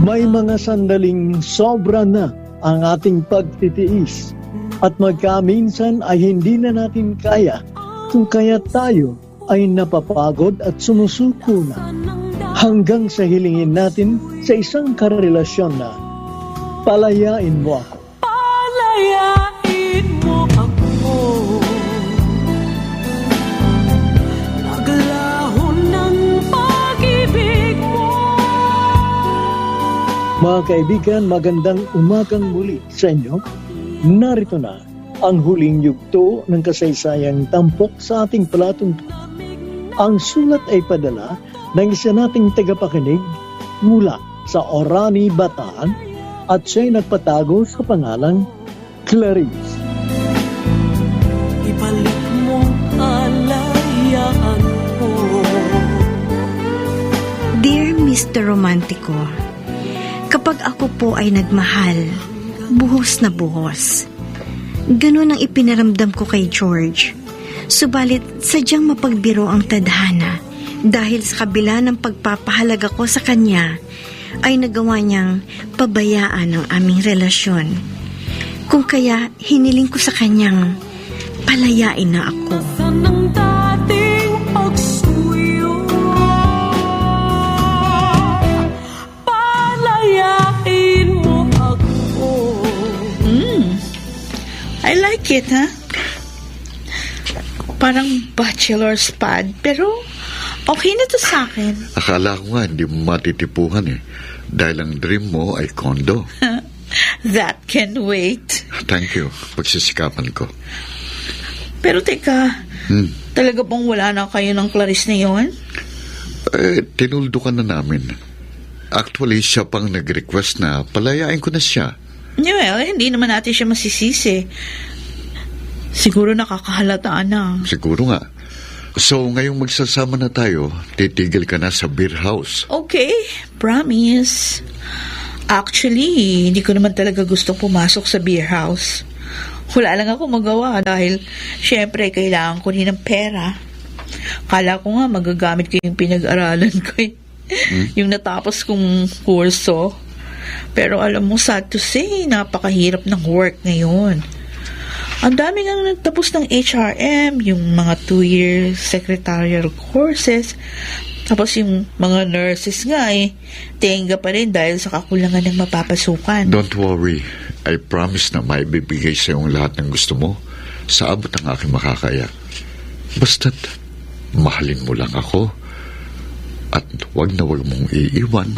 May mga sandaling sobra na ang ating pagtitiis at magkaminsan ay hindi na natin kaya, kung kaya tayo ay napapagod at sumusuko na hanggang sa hilingin natin sa isang karelasyon na palayain mo ako. Palayain mo ako, naglaho ng pag-ibig mo. Mga kaibigan, magandang umagang muli sa inyo. Narito na ang huling yugto ng kasaysayang tampok sa ating palatuntunan. Ang sulat ay padala ng isa nating tagapakinig mula sa Orani, Bataan at siya'y nagpatago sa pangalang Clarice. Ibalik mo kalayaan ko. Dear Mr. Romantico, kapag ako po ay nagmahal, buhos na buhos. Ganun ang ipinaramdam ko kay George. Subalit, sadyang mapagbiro ang tadhana dahil sa kabila ng pagpapahalaga ko sa kanya, ay nagawa niyang pabayaan ang aming relasyon. Kung kaya, hiniling ko sa kanyang palayain na ako. Saan ang dating pagsuyo? Palayain mo ako. I like it, ha? Parang bachelor's pad, pero okay na to sa akin. Akala ko nga hindi mo matitipuhan dahil ang dream mo ay condo. That can wait. Thank you. Pagsisikapan ko. Pero teka, talaga bang wala na kayo ng Clarice na yun? Tinuldo ka na namin. Actually, siya pang nag-request na palayain ko na siya. Well, hindi naman natin siya masisisi. Siguro nakakahalata na. Siguro nga. So, ngayong magsasama na tayo, titigil ka na sa beer house. Okay, promise. Actually, hindi ko naman talaga gustong pumasok sa beer house. Wala lang ako magawa dahil syempre kailangan ko rin ng pera. Kala ko nga magagamit ko yung pinag-aralan ko yung natapos kong kurso. Pero alam mo, sad to say, napakahirap ng work ngayon. Ang dami nga nagtapos ng HRM, yung mga 2-year secretarial courses. Tapos yung mga nurses nga tenga pa rin dahil sa kakulangan ng mapapasukan. Don't worry. I promise na maibibigay sa iyong lahat ng gusto mo sa abot ng aking makakaya. Basta't mahalin mo lang ako at wag na wag mong iiwan.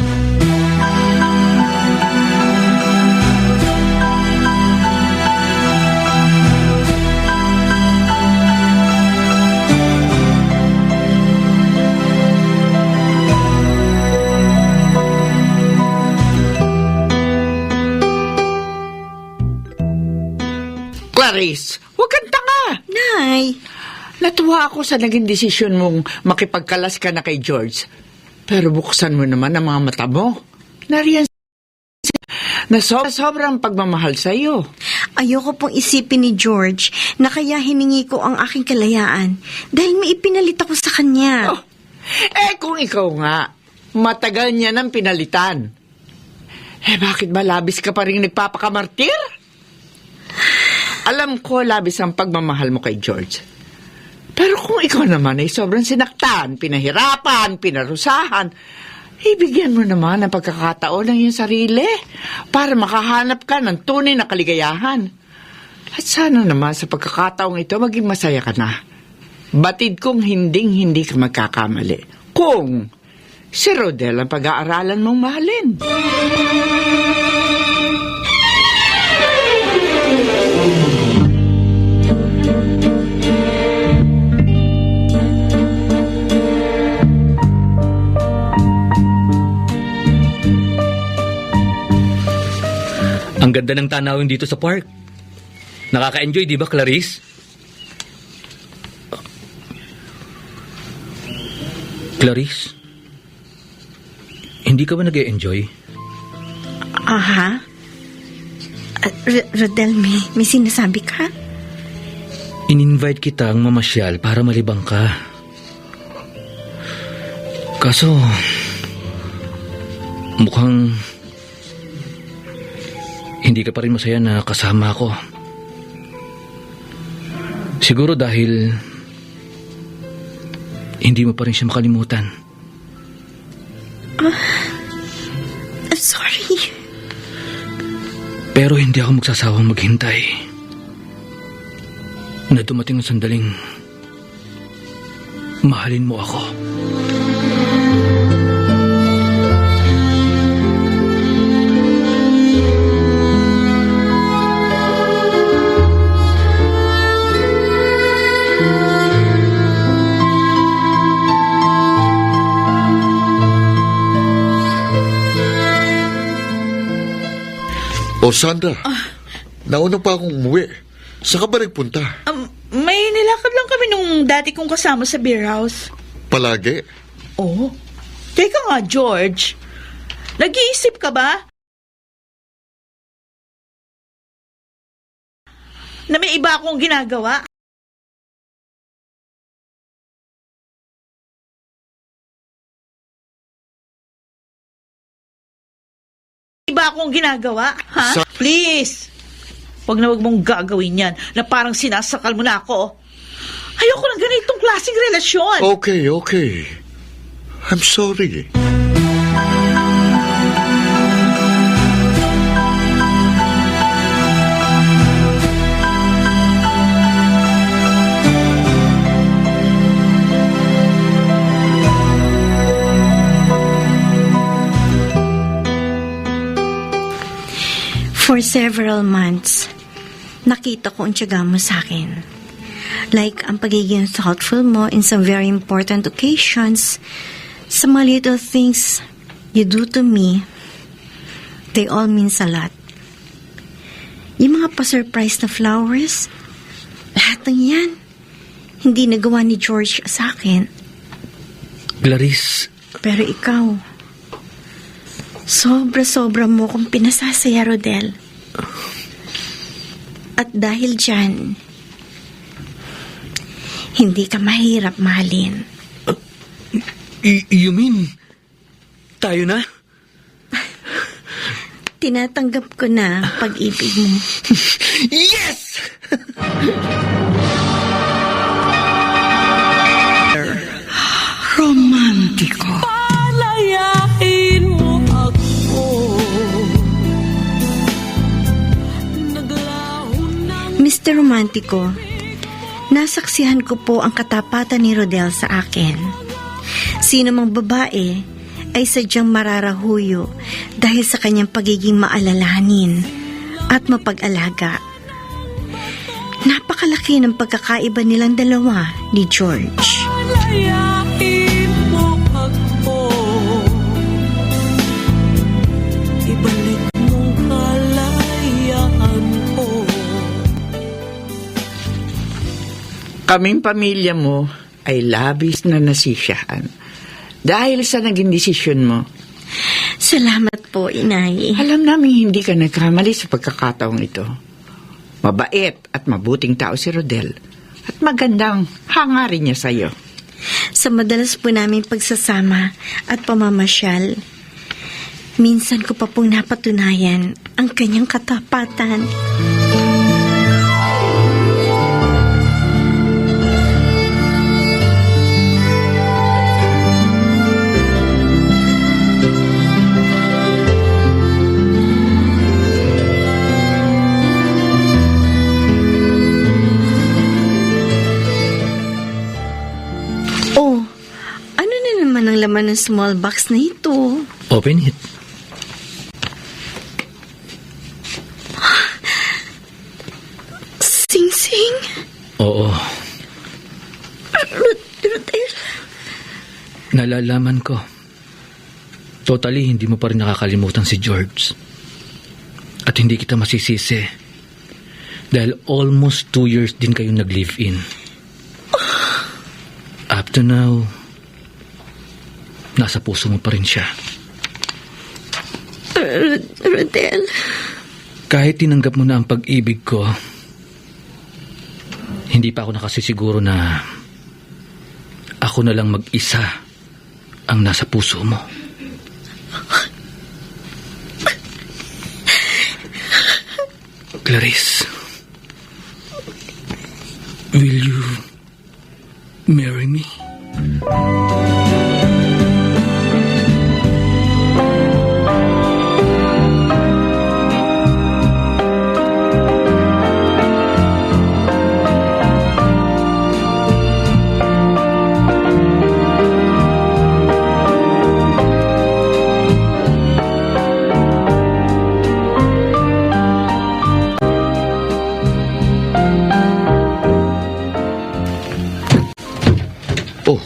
Clarice, huwag kang tanga. Nay, Natuwa ako sa naging desisyon mong makipagkalas ka na kay George. Pero buksan mo naman ang mga mata mo. Nariyan na sobrang pagmamahal sa iyo. ayoko pong isipin ni George na kaya hiningi ko ang aking kalayaan dahil may ipinalit ako sa kanya. Oh, kung ikaw nga, matagal niya nang pinalitan. Bakit ba labis ka pa rin nagpapakamartir? Alam ko labis ang pagmamahal mo kay George. Pero kung ikaw naman ay sobrang sinaktan, pinahirapan, pinarusahan, ibigyan mo naman ang pagkakataon ng iyong sarili para makahanap ka ng tunay na kaligayahan. At sana naman sa pagkakataong ito maging masaya ka na. Batid kong hindi ka magkakamali. Kung si Rodel ang pag-aaralan mong mahalin. Ang ganda ng tanawin dito sa park. Nakaka-enjoy, di ba, Clarice? Clarice? Hindi ka ba nag-e-enjoy? Aha. Rodel, may sinasabi ka? In-invite kitang mamasyal para malibang ka. Kaso, mukhang hindi ka pa rin masaya na kasama ako. Siguro dahil hindi mo pa rin siya makalimutan. I'm sorry. Pero hindi ako magsasawang maghintay na dumating ang sandaling mahalin mo ako. O Sandra, nauna pa akong umuwi. Saan ka ba nagpunta? May nilakad lang kami nung dati kong kasama sa beer house. Palagi? Oh, teka nga, George. Nag-iisip ka ba? Na may iba akong ginagawa? Iba akong ginagawa, ha? Please! Huwag na huwag mong gagawin yan na parang sinasakal mo na ako. Ayoko ng ganitong klaseng relasyon. Okay. I'm sorry. For several months, nakita ko ang tiyaga mo sa akin. Like ang pagiging thoughtful mo in some very important occasions, some little things you do to me, they all means a lot. Yung mga pa-surprise na flowers, lahat ng yan, hindi nagawa ni George sa akin. Clarice, Pero ikaw, sobra-sobra mo kong pinasasaya, Rodel. At dahil dyan, hindi ka mahirap mahalin. you mean tayo na? Tinatanggap ko na pag-ibig mo. Yes! Romantiko. Palayain mo ako. Naglaho ng Mr. Romantico, nasaksihan ko po ang katapatan ni Rodel sa akin. Sino mang babae ay sadyang mararahuyo dahil sa kanyang pagiging maalalahanin at mapag-alaga. Napakalaki ng pagkakaiba nilang dalawa ni George. palayain mo ako. Ibalik mong kalayaan ko. Kaming pamilya mo ay labis na nasisiyahan dahil sa naging desisyon mo. Salamat po, Inay. Alam namin hindi ka nagkamali sa pagkakataong ito. Mabait at mabuting tao si Rodel at magandang hangarin niya sa'yo. Sa madalas po namin pagsasama at pamamasyal, minsan ko pa pong napatunayan ang kanyang katapatan. Oh, ano na naman ang laman ng small box na ito? Open it. Sing-sing? Oo. Rodel? Nalalaman ko. Totally, hindi mo pa rin nakakalimutan si George. At hindi kita masisisi. Dahil almost 2 years din kayong nag-live-in. Up to now, nasa puso mo pa rin siya. Rodel? Kahit tinanggap mo na ang pag-ibig ko, hindi pa ako nakasisiguro na ako na lang mag-isa ang nasa puso mo. Clarice, will you marry me? Oh,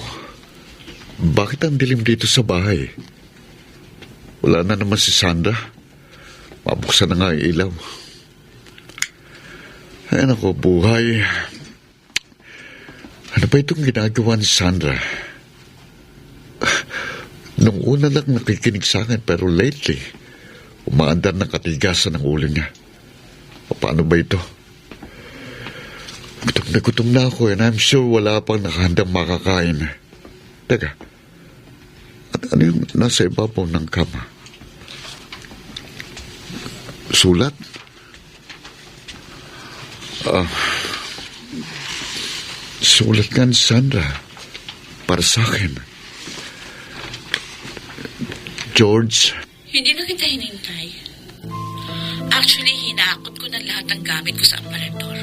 bakit ang dilim dito sa bahay? Wala na naman si Sandra. Mabuksan na nga ang ilaw. Ay nako, buhay. Ano ba itong ginagawa ni Sandra? Nung una lang nakikinig sa akin, pero lately, umaandar ng katigasan ng ulo niya. Paano ba ito? Gutom na ako and I'm sure wala pang nakahandang makakain. Teka, ano yung nasa ibabaw ng kama? Sulat? Sulat nga ni Sandra para sa akin. George, Hindi na kita hinintay. Actually, hinakot ko na lahat ng gamit ko sa aparador.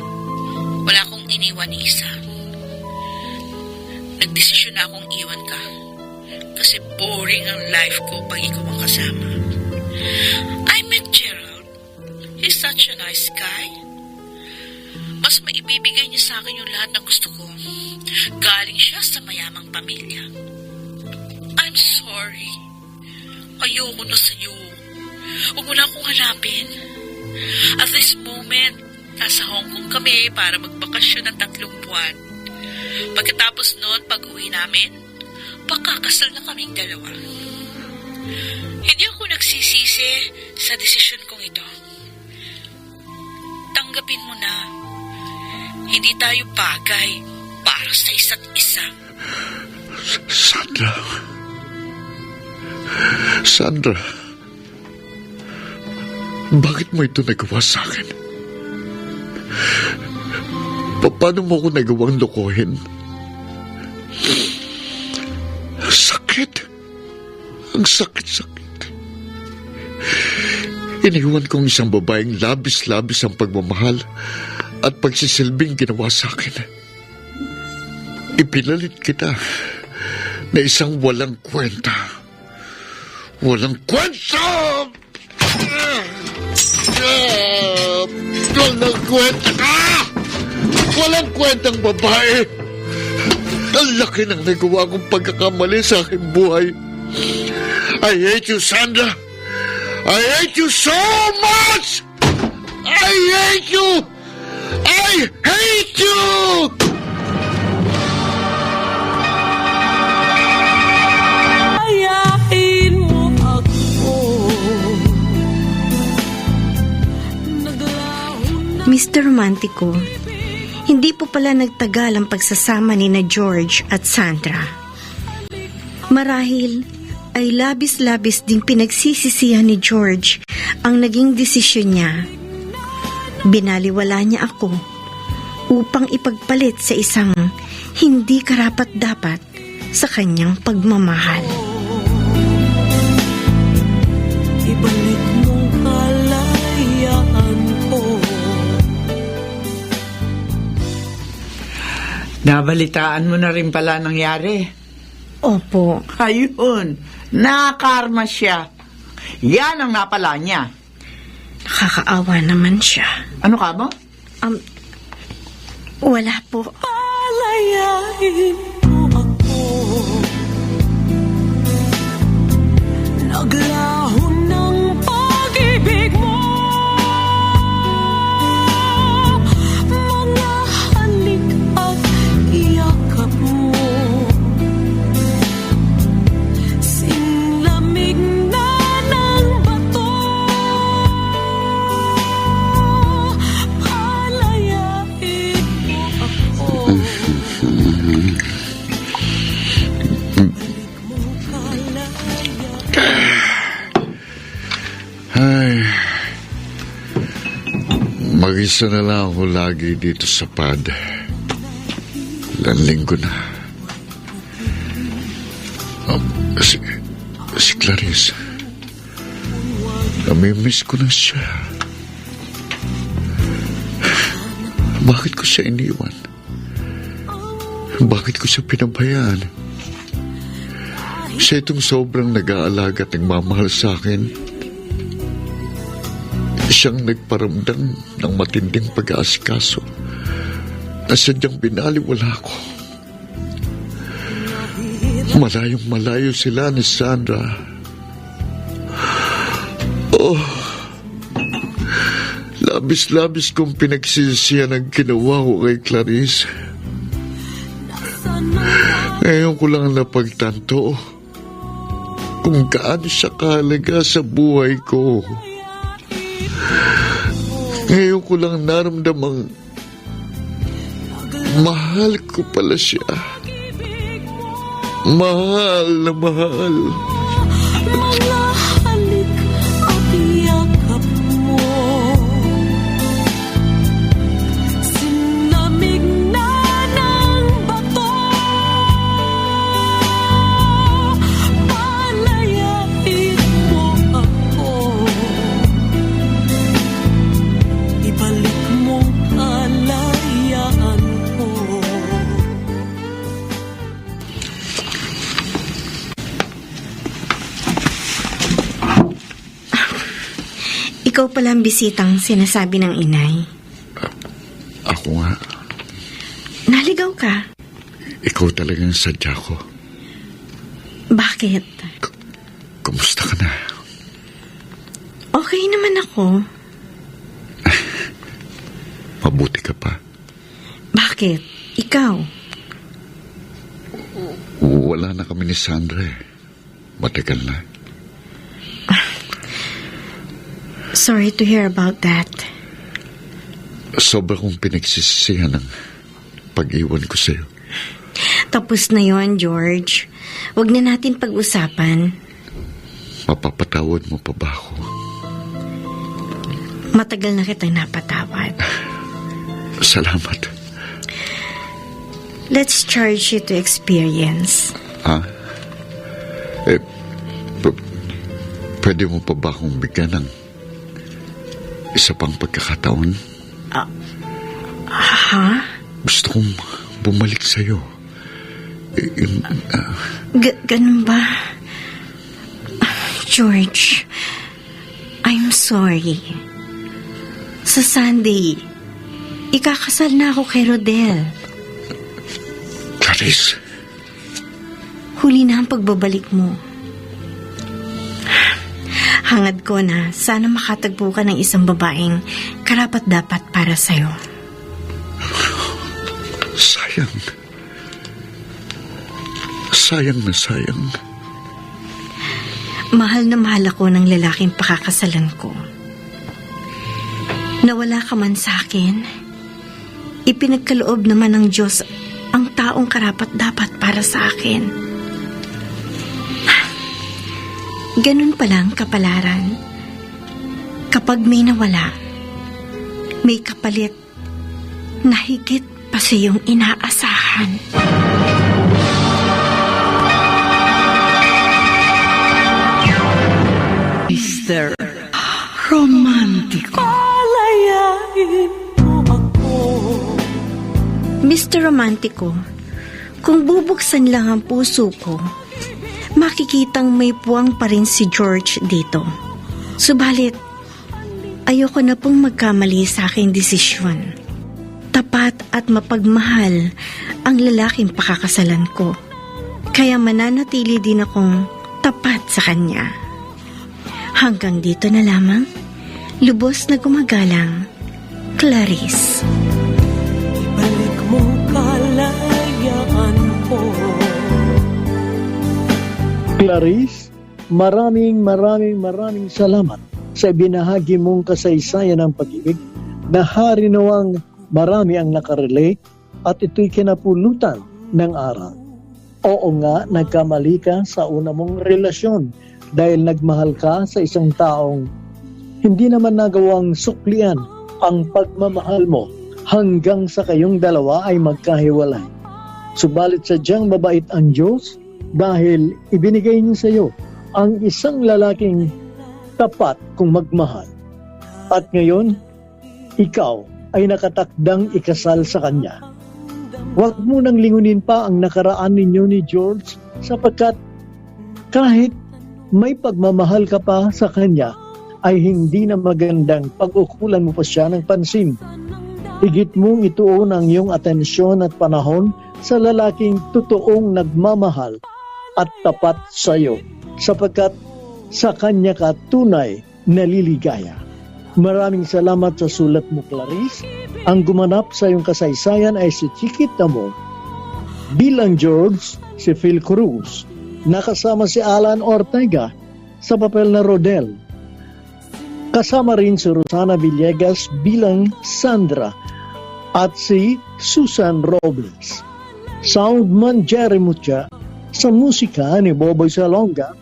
Wala akong iniwan ni isa. Nagdesisyon na akong iwan ka. Kasi boring ang life ko pag ikaw ang kasama. I met Gerald. He's such a nice guy. Mas maibibigay niya sa akin yung lahat ng gusto ko. Galing siya sa mayamang pamilya. I'm sorry. Ayoko na sa'yo. Huwag mo na akong hanapin. At this moment, nasa Hong Kong kami para magbakasyon ng 3 buwan. Pagkatapos noon, pag-uwi namin, pakakasal na kaming dalawa. Hindi ako nagsisisi sa desisyon kong ito. Tanggapin mo na, hindi tayo bagay para sa isa't isa. Sandra. Sandra. Bakit mo ito nagawa sa akin? Paano mo ako nagawang lokohin? Sakit. Ang sakit-sakit. Iniwan kong isang babaeng labis-labis ang pagmamahal at pagsisilbing ginawa sa akin. Ipinalit kita na isang walang kwenta. Walang kwenta! Walang kwenta ka! Walang kwentang babae! Ang laki ng nagawa kong pagkakamali sa aking buhay. I hate you, Sandra! I hate you so much! I hate you! I hate you! Ayain mo ako. Naglaho na Mr. Romantico, hindi po pala nagtagal ang pagsasama ni na George at Sandra. Marahil ay labis-labis ding pinagsisisihan ni George ang naging desisyon niya. Binaliwala niya ako upang ipagpalit sa isang hindi karapat-dapat sa kanyang pagmamahal. ibalik mong kalayaan ko. Nabalitaan mo na rin pala nangyari. Opo, Ayun, nakarma siya. Yan ang napala niya. nakakaawa naman siya. Ano ka mo? Wala po. Palayain mo ako. Naglaho ng pag-ibig mo. Mga halik at yakap mo. Sinlamig na ng bato. Palayain mo ako. Mag-isa na lang ako lagi dito sa pad. Ilang linggo na. Si Clarice. Namimiss ko na siya. Bakit ko siya iniwan? Bakit ko siya pinabayaan? Siya itong sobrang nag-aalaga at nagmamahal sa akin. Siyang nagparamdam ng matinding pag-aasikaso na sadyang binaliwala ko. Malayong malayo sila ni Sandra. Oh, labis-labis kong pinagsisihan ang ginawa ko kay Clarice. Ngayon ko lang napagtanto kung gaano siya kahalaga sa buhay ko. Ngayon ko lang naramdamang mahal ko pala siya. Mahal na mahal. Mga halik at yakap mo, sinamig na ng bato, palayain mo ako, ibalik mo kalayaan ko. Ikaw pala ang bisitang sinasabi ng inay. Ako nga. Naligaw ka. Ikaw talagang sadya ko. Bakit? Kumusta ka na? Okay naman ako. Mabuti ka pa. Bakit? Ikaw? Wala na kami ni Sandra eh. Matagal na. Sorry to hear about that. Sobra kong pinagsisisihan ng pag-iwan ko sa'yo. Tapos na yon, George. Huwag na natin pag-usapan. Mapapatawad mo pa ba ako? Matagal na kitang napatawad. Salamat. Let's charge it to experience. Ha? Pwede mo pa ba akong bigyan ng isa pang pagkakataon? Ha? Gusto kong bumalik sa'yo. Ganun ba? George, I'm sorry. Sa Sunday, ikakasal na ako kay Rodel. Clarice. Huli na ang pagbabalik mo. Hangad ko na sana makatagpo ka ng isang babaeng karapat-dapat para sa'yo. Sayang. Sayang na sayang. Mahal na mahal ako ng lalaking pakakasalan ko. Nawala ka man sa akin, ipinagkaloob naman ng Diyos ang taong karapat-dapat para sa akin. Ganun palang kapalaran. Kapag may nawala, may kapalit na higit pa sa iyong inaasahan. Mr. Romantico. Palayain mo ako. Mr. Romantico, kung bubuksan lang ang puso ko, makikitang may puwang pa rin si George dito. Subalit, ayoko na pong magkamali sa aking desisyon. Tapat at mapagmahal ang lalaking pakakasalan ko. Kaya mananatili din akong tapat sa kanya. Hanggang dito na lamang, lubos na gumagalang, Clarice. Ibalik mo kalayaan ko. Clarice, maraming salamat sa ibinahagi mong kasaysayan ng pag-ibig na hari nawang marami ang nakarelate at ito'y kinapulutan ng aral. Oo nga, nagkamali ka sa una mong relasyon dahil nagmahal ka sa isang taong hindi naman nagawang suklian ang pagmamahal mo hanggang sa kayong dalawa ay magkahiwalay. Subalit sadyang mabait ang Diyos dahil ibinigay niya sa iyo ang isang lalaking tapat kung magmahal. At ngayon, ikaw ay nakatakdang ikasal sa kanya. Huwag mo nang lingunin pa ang nakaraan ninyo ni George sapagkat kahit may pagmamahal ka pa sa kanya, ay hindi na magandang pag-ukulan mo pa siya ng pansin. Higit mong ituon ang iyong atensyon at panahon sa lalaking totoong nagmamahal at tapat sa iyo, sapagkat sa kanya ka tunay naliligaya. Maraming salamat sa sulat mo, Clarice. Ang gumanap sa iyong kasaysayan ay si Chiquita mo. Bilang George, si Phil Cruz. Nakasama si Alan Ortega sa papel na Rodel. Kasama rin si Rosana Villegas bilang Sandra at si Susan Robles. Soundman Jerry Mucha sa musika ni Boboy Salonga